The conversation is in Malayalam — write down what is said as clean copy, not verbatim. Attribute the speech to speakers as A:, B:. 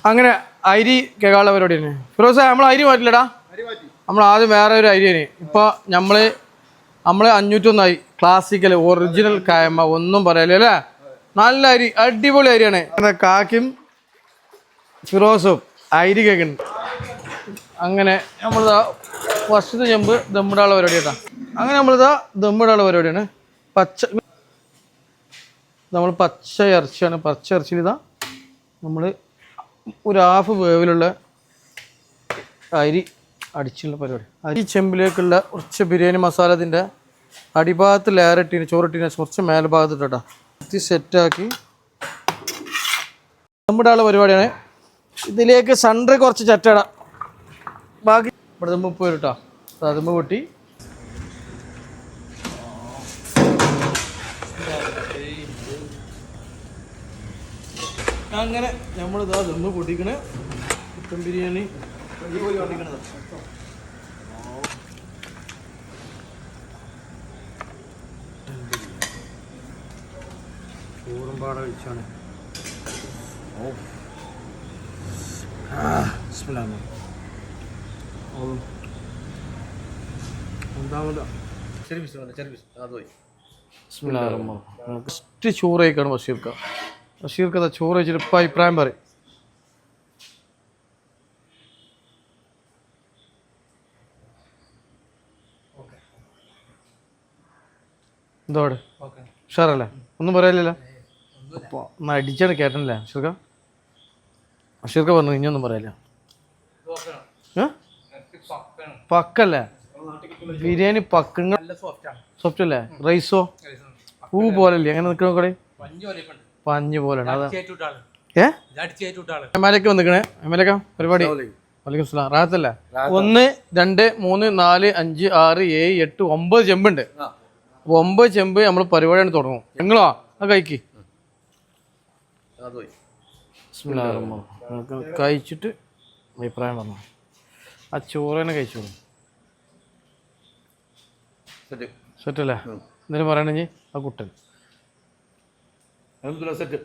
A: അങ്ങനെ അരി കേൾക്കാനുള്ള പരിപാടി തന്നെ. ഫിറോസ നമ്മൾ അരി മാറ്റില്ലടാ, നമ്മൾ ആദ്യം വേറെ ഒരു അരി തന്നെ. ഇപ്പോൾ നമ്മൾ 501 ക്ലാസിക്കൽ ഒറിജിനൽ കായമ്മ, ഒന്നും പറയാല്ലേ അല്ലേ. നല്ല അരി, അടിപൊളി അരിയാണ്. കാക്കും ഫിറോസും അരി കേൾക്കുന്നുണ്ട്. അങ്ങനെ നമ്മളിതാ ഫസ്റ്റത്തെ ചെമ്പ് ദമ്മിടാനുള്ള പരിപാടി കേട്ടാ. അങ്ങനെ നമ്മളിതാ ദമ്മിടാനുള്ള പരിപാടിയാണ്. നമ്മൾ പച്ച ഇറച്ചിയാണ്. പച്ച ഇറച്ചിയിൽ ഇതാ നമ്മൾ ഒരു ഹാഫ് വേവിലുള്ള അരി അടിച്ചുള്ള പരിപാടി. അരി ചെമ്പിലേക്കുള്ള കുറച്ച് ബിരിയാണി മസാല ഇതിൻ്റെ അടിഭാഗത്ത് ലെയറിട്ടീന്, ചോറിട്ടീന് കുറച്ച് മേൽഭാഗത്തിട്ടാ ഇത് സെറ്റാക്കി ദമ്മിടാനുള്ള പരിപാടിയാണ്. ഇതിലേക്ക് സൺഡ്രി കുറച്ച് ചട്ടട, ബാക്കി ഇവിടെ ദമ്മ് പോയി കേട്ടോ. ദമ്മ് പൊട്ടി അങ്ങനെ നമ്മളിതാ ദമ്മ് പൊട്ടിക്കണേ. ചിക്കൻ ബിരിയാണി പൊട്ടിക്കണത് ചോറുംപാട വെച്ചാണ്. ഫസ്റ്റ് ചോറ് കഴിക്കാണ് ബഷീർക്ക. ബഷീർക്കഥ ചോറ് വെച്ചിട്ട് ഇപ്പം അഭിപ്രായം പറയും. എന്തോടെ ഉഷാറല്ലേ, ഒന്നും പറയാനില്ലല്ലോ. അപ്പോൾ ഒന്ന് അടിച്ചാണ് കേട്ടനല്ലേ ബഷീർക്ക. ബഷീർക്ക പറഞ്ഞു ഇനിയൊന്നും പറയാനില്ല. പക്കല്ലേ ബിരിയാണി, പക്കങ്ങ സോഫ്റ്റ് അല്ലേ. റൈസോ പൂ പോലല്ലേ, അങ്ങനെ നിൽക്കണ കൂടെ പഞ്ഞ് പോലെയാണ്. അതാ എമ്മലൊക്കെ വന്നിക്കണേ. എമ്മലൊക്കെ പരിപാടി വലൈക്കും സ്ലാം, റാഹത്തല്ലേ. 1 2 3 4 5 6 7 8 9 ചെമ്പുണ്ട്. അപ്പോൾ 9 ചെമ്പ് നമ്മൾ പരിപാടിയാണ് തുടങ്ങും. നിങ്ങളോ ആ കഴിക്ക് കഴിച്ചിട്ട് അഭിപ്രായം പറഞ്ഞു. ആ ചോറ് തന്നെ കഴിച്ചോളൂ. സെറ്റല്ലേ, എന്തെങ്കിലും പറയണെങ്കിൽ ആ കുട്ടൻ സെറ്റ്.